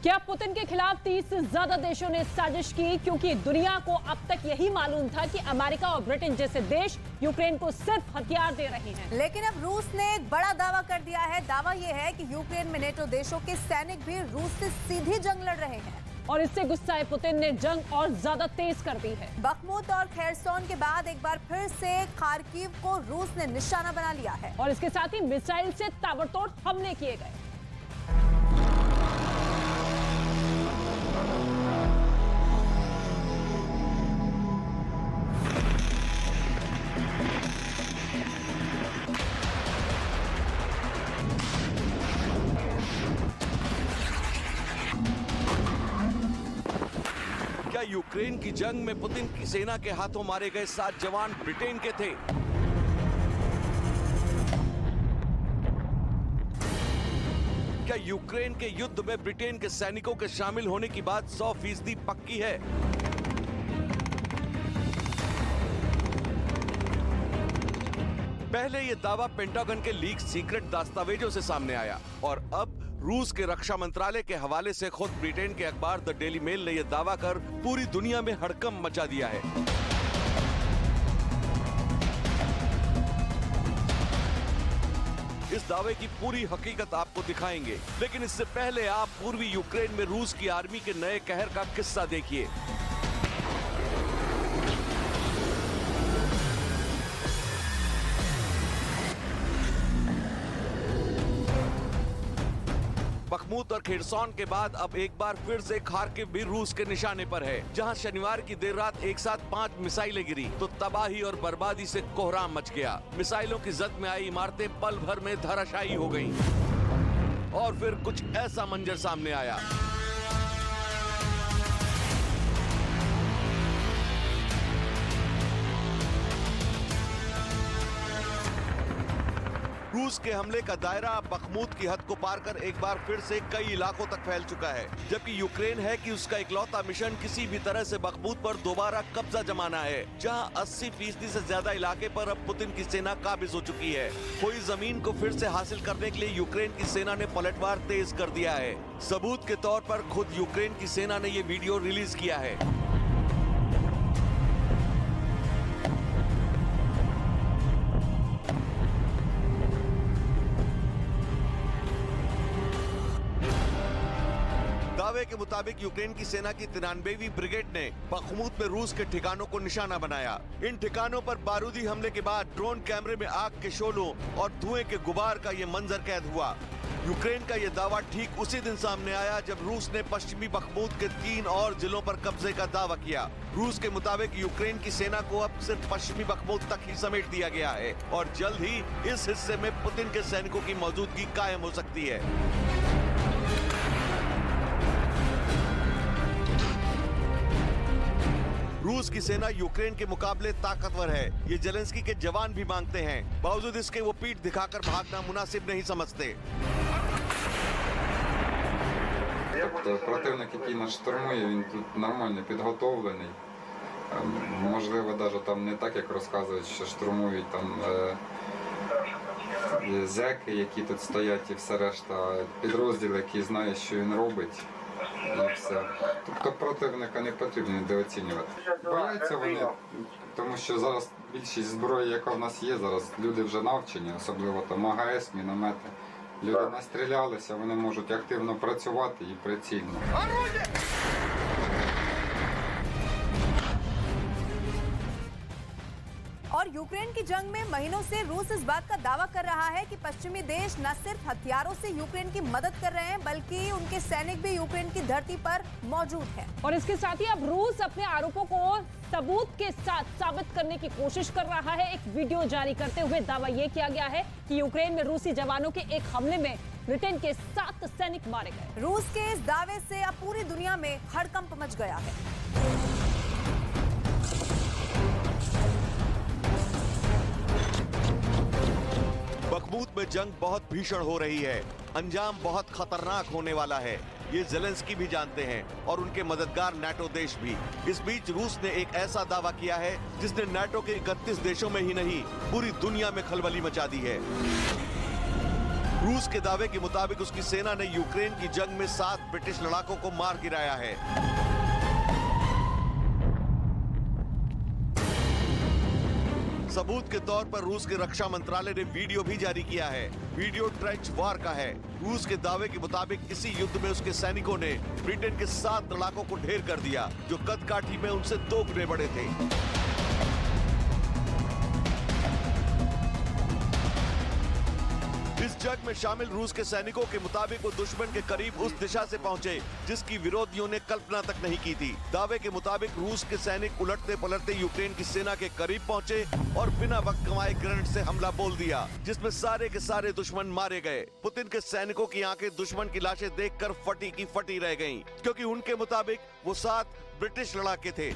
क्या पुतिन के खिलाफ 30 से ज्यादा देशों ने साजिश की, क्योंकि दुनिया को अब तक यही मालूम था कि अमेरिका और ब्रिटेन जैसे देश यूक्रेन को सिर्फ हथियार दे रहे हैं। लेकिन अब रूस ने एक बड़ा दावा कर दिया है। दावा यह है कि यूक्रेन में नेटो देशों के सैनिक भी रूस से सीधी जंग लड़ रहे हैं और इससे गुस्साए पुतिन ने जंग और ज्यादा तेज कर दी है। बखमुत और खेरसोन के बाद एक बार फिर से खार्किव को रूस ने निशाना बना लिया है और इसके साथ ही मिसाइल से ताबड़तोड़ हमले किए गए। क्या यूक्रेन की जंग में पुतिन की सेना के हाथों मारे गए 7 जवान ब्रिटेन के थे? क्या यूक्रेन के युद्ध में ब्रिटेन के सैनिकों के शामिल होने की बात 100% पक्की है? पहले यह दावा पेंटागन के लीक सीक्रेट दस्तावेजों से सामने आया और अब रूस के रक्षा मंत्रालय के हवाले से खुद ब्रिटेन के अखबार द डेली मेल ने यह दावा कर पूरी दुनिया में हड़कंप मचा दिया है। इस दावे की पूरी हकीकत आपको दिखाएंगे, लेकिन इससे पहले आप पूर्वी यूक्रेन में रूस की आर्मी के नए कहर का किस्सा देखिए। बखमुत और खेरसोन के बाद अब एक बार फिर से खार्किव भी रूस के निशाने पर है, जहां शनिवार की देर रात एक साथ 5 मिसाइलें गिरी तो तबाही और बर्बादी से कोहराम मच गया। मिसाइलों की जद में आई इमारतें पल भर में धराशायी हो गईं और फिर कुछ ऐसा मंजर सामने आया। रूस के हमले का दायरा बखमुत की हद को पार कर एक बार फिर से कई इलाकों तक फैल चुका है, जबकि यूक्रेन है कि उसका इकलौता मिशन किसी भी तरह से बखमुत पर दोबारा कब्जा जमाना है, जहां 80% से ज्यादा इलाके पर अब पुतिन की सेना काबिज हो चुकी है। कोई जमीन को फिर से हासिल करने के लिए यूक्रेन की सेना ने पलटवार तेज कर दिया है। सबूत के तौर पर खुद यूक्रेन की सेना ने ये वीडियो रिलीज किया है। दावे के मुताबिक यूक्रेन की सेना की 93वीं ब्रिगेड ने बखमुत में रूस के ठिकानों को निशाना बनाया। इन ठिकानों पर बारूदी हमले के बाद ड्रोन कैमरे में आग के शोलों और धुएं के गुबार का ये मंजर कैद हुआ। यूक्रेन का ये दावा ठीक उसी दिन सामने आया जब रूस ने पश्चिमी बखमुत के 3 और जिलों पर कब्जे का दावा किया। रूस के मुताबिक यूक्रेन की सेना को अब सिर्फ पश्चिमी बखमुत तक ही समेट दिया गया है और जल्द ही इस हिस्से में पुतिन के सैनिकों की मौजूदगी कायम हो सकती है। रूस की सेना यूक्रेन के मुकाबले ताकतवर है, ये जेलेंस्की के जवान भी मांगते हैं। बावजूद इसके वो पीठ दिखाकर भागना मुनासिब नहीं समझते। Тобто противник, який нас штурмує, він тут нормально підготовлений. Можливо, навіть там не так, як розказують, що штурмують там зеки, які тут стоять і все решта. Підрозділ, який знає, що він робить. І все. Тобто противника не потрібно недооцінювати. Бояться вони, тому що зараз більшість зброї, яка в нас є, зараз люди вже навчені, особливо там АГС, міномети. Люди настрілялися, вони можуть активно працювати і прицільно. और यूक्रेन की जंग में महीनों से रूस इस बात का दावा कर रहा है कि पश्चिमी देश न सिर्फ हथियारों से यूक्रेन की मदद कर रहे हैं, बल्कि उनके सैनिक भी यूक्रेन की धरती पर मौजूद हैं। और इसके साथ ही अब रूस अपने आरोपों को सबूत के साथ साबित करने की कोशिश कर रहा है। एक वीडियो जारी करते हुए दावा यह किया गया है कि यूक्रेन में रूसी जवानों के एक हमले में ब्रिटेन के 7 सैनिक मारे गए। रूस के इस दावे से अब पूरी दुनिया में हड़कंप मच गया है। बखमुत में जंग बहुत भीषण हो रही है, अंजाम बहुत खतरनाक होने वाला है, ये जेलेंस्की भी जानते हैं और उनके मददगार नाटो देश भी। इस बीच रूस ने एक ऐसा दावा किया है जिसने नाटो के 31 देशों में ही नहीं पूरी दुनिया में खलबली मचा दी है। रूस के दावे के मुताबिक उसकी सेना ने यूक्रेन की जंग में 7 ब्रिटिश लड़ाकों को मार गिराया है। सबूत के तौर पर रूस के रक्षा मंत्रालय ने वीडियो भी जारी किया है। वीडियो ट्रेंच वॉर का है। रूस के दावे के मुताबिक इसी युद्ध में उसके सैनिकों ने ब्रिटेन के 7 लड़ाकों को ढेर कर दिया, जो कद काठी में उनसे 2 गुने बड़े थे। इस जंग में शामिल रूस के सैनिकों के मुताबिक वो दुश्मन के करीब उस दिशा से पहुंचे जिसकी विरोधियों ने कल्पना तक नहीं की थी। दावे के मुताबिक रूस के सैनिक उलटते पलटते यूक्रेन की सेना के करीब पहुंचे और बिना वक्त गंवाए ग्रेनेड से हमला बोल दिया, जिसमें सारे के सारे दुश्मन मारे गए। पुतिन के सैनिकों की आंखें दुश्मन की लाशें देखकर फटी की फटी रह गईं, क्योंकि उनके मुताबिक वो 7 ब्रिटिश लड़ाके थे।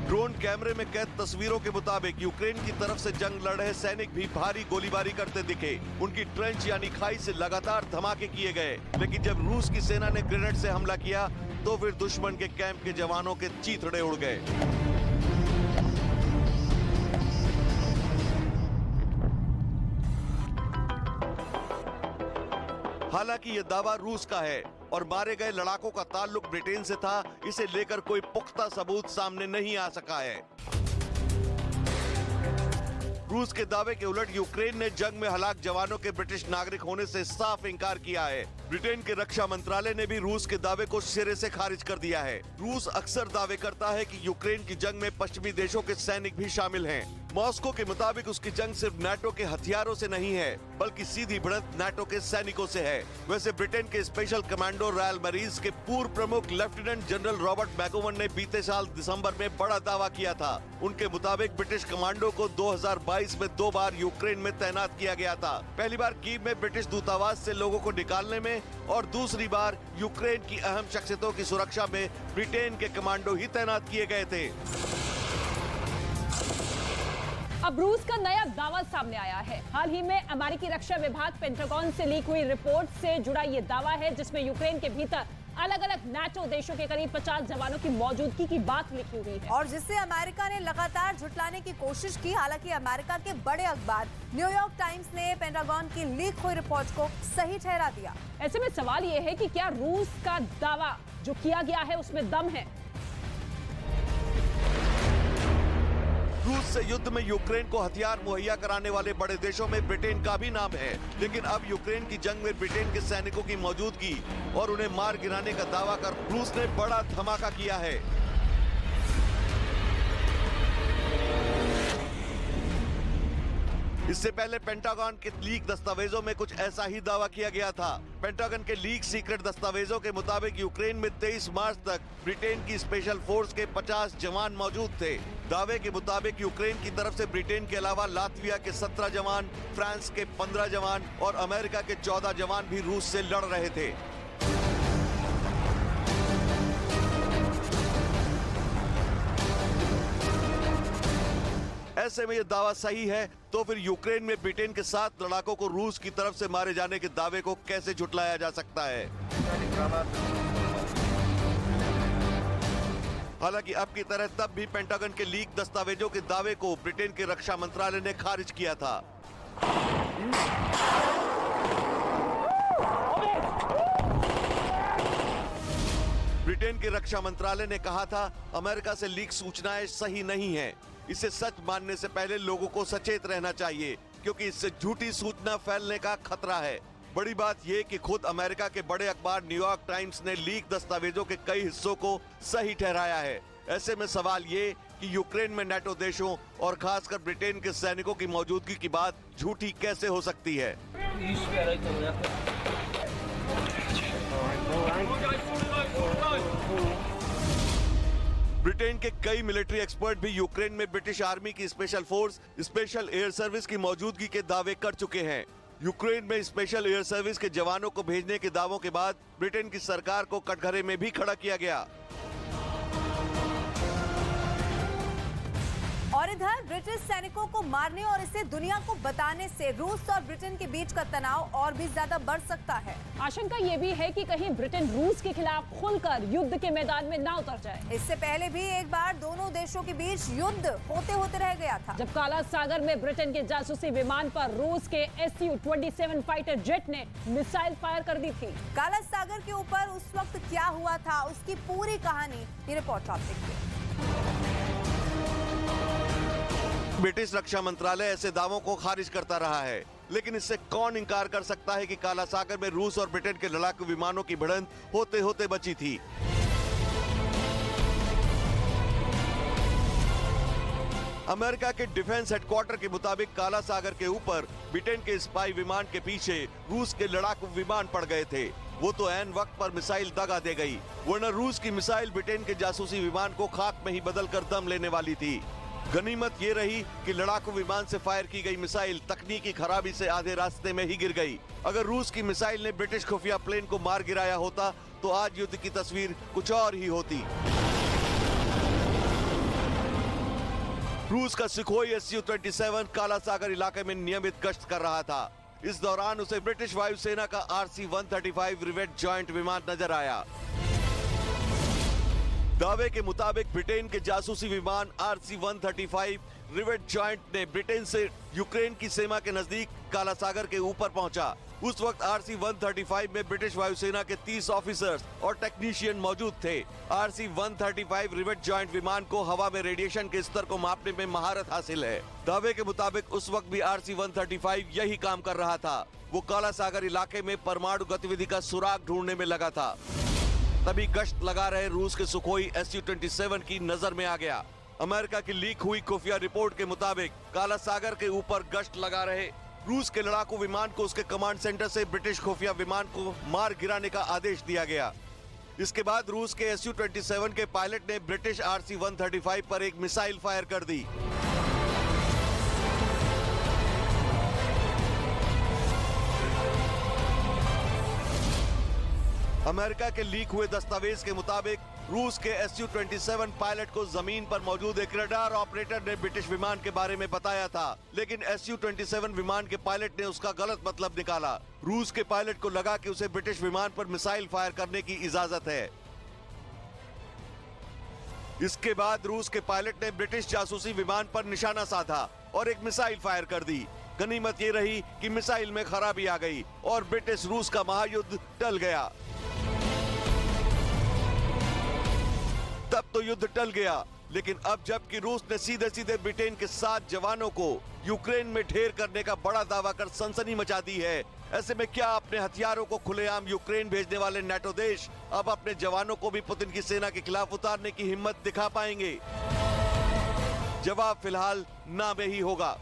ड्रोन कैमरे में कैद तस्वीरों के मुताबिक यूक्रेन की तरफ से जंग लड़ रहे सैनिक भी भारी गोलीबारी करते दिखे। उनकी ट्रेंच यानी खाई से लगातार धमाके किए गए, लेकिन जब रूस की सेना ने ग्रेनेड से हमला किया तो फिर दुश्मन के कैंप के जवानों के चीथड़े उड़ गए। हालांकि ये दावा रूस का है और मारे गए लड़ाकों का ताल्लुक ब्रिटेन से था, इसे लेकर कोई पुख्ता सबूत सामने नहीं आ सका है। रूस के दावे के उलट यूक्रेन ने जंग में हलाक जवानों के ब्रिटिश नागरिक होने से साफ इंकार किया है। ब्रिटेन के रक्षा मंत्रालय ने भी रूस के दावे को सिरे से खारिज कर दिया है। रूस अक्सर दावे करता है कि यूक्रेन की जंग में पश्चिमी देशों के सैनिक भी शामिल हैं। मॉस्को के मुताबिक उसकी जंग सिर्फ नाटो के हथियारों से नहीं है, बल्कि सीधी भिड़ंत नाटो के सैनिकों से है। वैसे ब्रिटेन के स्पेशल कमांडो रॉयल मरीज के पूर्व प्रमुख लेफ्टिनेंट जनरल रॉबर्ट मैगोवन ने बीते साल दिसंबर में बड़ा दावा किया था। उनके मुताबिक ब्रिटिश कमांडो को 2022 में 2 बार यूक्रेन में तैनात किया गया था। पहली बार कीव में ब्रिटिश दूतावास से लोगों को निकालने में और दूसरी बार यूक्रेन की अहम शख्सियतों की सुरक्षा में ब्रिटेन के कमांडो ही तैनात किए गए थे। अब रूस का नया दावा सामने आया है। हाल ही में अमेरिकी रक्षा विभाग पेंटागन से लीक हुई रिपोर्ट से जुड़ा ये दावा है, जिसमें यूक्रेन के भीतर अलग अलग नाटो देशों के करीब 50 जवानों की मौजूदगी की बात लिखी हुई है और जिससे अमेरिका ने लगातार झुटलाने की कोशिश की। हालांकि अमेरिका के बड़े अखबार न्यूयॉर्क टाइम्स ने पेंटागन की लीक हुई रिपोर्ट को सही ठहरा दिया। ऐसे में सवाल ये है कि क्या रूस का दावा जो किया गया है उसमें दम है? रूस से युद्ध में यूक्रेन को हथियार मुहैया कराने वाले बड़े देशों में ब्रिटेन का भी नाम है, लेकिन अब यूक्रेन की जंग में ब्रिटेन के सैनिकों की मौजूदगी और उन्हें मार गिराने का दावा कर रूस ने बड़ा धमाका किया है। इससे पहले पेंटागन के लीक दस्तावेजों में कुछ ऐसा ही दावा किया गया था। पेंटागन के लीक सीक्रेट दस्तावेजों के मुताबिक यूक्रेन में 23 मार्च तक ब्रिटेन की स्पेशल फोर्स के 50 जवान मौजूद थे। दावे के मुताबिक यूक्रेन की तरफ से ब्रिटेन के अलावा लातविया के 17 जवान, फ्रांस के 15 जवान और अमेरिका के 14 जवान भी रूस से लड़ रहे थे। ऐसे में यह दावा सही है तो फिर यूक्रेन में ब्रिटेन के 7 लड़ाकों को रूस की तरफ से मारे जाने के दावे को कैसे झुटलाया जा सकता है? हालांकि अब की तरह तब भी पेंटागन के लीक दस्तावेजों के दावे को ब्रिटेन के रक्षा मंत्रालय ने खारिज किया था। ब्रिटेन के रक्षा मंत्रालय ने कहा था, अमेरिका से लीक सूचनाएं सही नहीं है। इसे सच मानने से पहले लोगों को सचेत रहना चाहिए, क्योंकि इससे झूठी सूचना फैलने का खतरा है। बड़ी बात यह कि खुद अमेरिका के बड़े अखबार न्यूयॉर्क टाइम्स ने लीक दस्तावेजों के कई हिस्सों को सही ठहराया है। ऐसे में सवाल ये कि यूक्रेन में नाटो देशों और खासकर ब्रिटेन के सैनिकों की मौजूदगी की बात झूठी कैसे हो सकती है? ब्रिटेन के कई मिलिट्री एक्सपर्ट भी यूक्रेन में ब्रिटिश आर्मी की special force, special air service की मौजूदगी के दावे कर चुके हैं। यूक्रेन में स्पेशल एयर सर्विस के जवानों को भेजने के दावों के बाद ब्रिटेन की सरकार को कटघरे में भी खड़ा किया गया। और और इधर ब्रिटिश सैनिकों को मारने और इसे दुनिया को बताने से रूस और ब्रिटेन के बीच का तनाव और भी ज्यादा बढ़ सकता है। आशंका ये भी है कि कहीं ब्रिटेन रूस के खिलाफ खुलकर युद्ध के मैदान में ना उतर जाए। इससे पहले भी एक बार दोनों देशों के बीच युद्ध होते होते रह गया था, जब काला सागर में ब्रिटेन के जासूसी विमान पर रूस के Su-27 फाइटर जेट ने मिसाइल फायर कर दी थी। काला सागर के ऊपर उस वक्त क्या हुआ था, उसकी पूरी कहानी ये रिपोर्ट आप देखिए। ब्रिटिश रक्षा मंत्रालय ऐसे दावों को खारिज करता रहा है, लेकिन इससे कौन इंकार कर सकता है कि काला सागर में रूस और ब्रिटेन के लड़ाकू विमानों की भिड़ंत होते होते बची थी। अमेरिका के डिफेंस हेडक्वार्टर के मुताबिक काला सागर के ऊपर ब्रिटेन के स्पाई विमान के पीछे रूस के लड़ाकू विमान पड़ गए थे। वो तो ऐन वक्त पर मिसाइल दगा दे गई, वरना रूस की मिसाइल ब्रिटेन के जासूसी विमान को खाक में ही बदलकर दम लेने वाली थी। गनीमत ये रही कि लड़ाकू विमान से फायर की गई मिसाइल तकनीकी खराबी से आधे रास्ते में ही गिर गई। अगर रूस की मिसाइल ने ब्रिटिश खुफिया प्लेन को मार गिराया होता तो आज युद्ध की तस्वीर कुछ और ही होती। रूस का सुखोई Su-27 काला सागर इलाके में नियमित गश्त कर रहा था। इस दौरान उसे ब्रिटिश वायुसेना का RC-135 रिवेट जॉइंट विमान नजर आया। दावे के मुताबिक ब्रिटेन के जासूसी विमान RC-135 रिवेट जॉइंट ने ब्रिटेन से यूक्रेन की सीमा के नजदीक काला सागर के ऊपर पहुंचा। उस वक्त RC-135 में ब्रिटिश वायुसेना के 30 ऑफिसर्स और टेक्नीशियन मौजूद थे। RC-135 रिवेट जॉइंट विमान को हवा में रेडिएशन के स्तर को मापने में महारत हासिल है। दावे के मुताबिक उस वक्त भी RC-135 यही काम कर रहा था। वो काला सागर इलाके में परमाणु गतिविधि का सुराग ढूंढने में लगा था। तभी गश्त लगा रहे रूस के सुखोई Su-27 की नजर में आ गया। अमेरिका की लीक हुई खुफिया रिपोर्ट के मुताबिक काला सागर के ऊपर गश्त लगा रहे रूस के लड़ाकू विमान को उसके कमांड सेंटर से ब्रिटिश खुफिया विमान को मार गिराने का आदेश दिया गया। इसके बाद रूस के Su-27 के पायलट ने ब्रिटिश RC-135 पर एक मिसाइल फायर कर दी। अमेरिका के लीक हुए दस्तावेज के मुताबिक रूस के Su-27 पायलट को जमीन पर मौजूद एक रडार ऑपरेटर ने ब्रिटिश विमान के बारे में बताया था, लेकिन Su-27 विमान के पायलट ने उसका गलत मतलब निकाला। रूस के पायलट को लगा कि उसे ब्रिटिश विमान पर मिसाइल फायर करने की इजाजत है। इसके बाद रूस के पायलट ने ब्रिटिश जासूसी विमान पर निशाना साधा और एक मिसाइल फायर कर दी। गनीमत ये रही कि मिसाइल में खराबी आ गई और ब्रिटिश रूस का महायुद्ध टल गया। तब तो युद्ध टल गया, लेकिन अब जबकि रूस ने सीधे सीधे ब्रिटेन के 7 जवानों को यूक्रेन में ढेर करने का बड़ा दावा कर सनसनी मचा दी है, ऐसे में क्या अपने हथियारों को खुलेआम यूक्रेन भेजने वाले नाटो देश अब अपने जवानों को भी पुतिन की सेना के खिलाफ उतारने की हिम्मत दिखा पाएंगे? जवाब फिलहाल ना में ही होगा।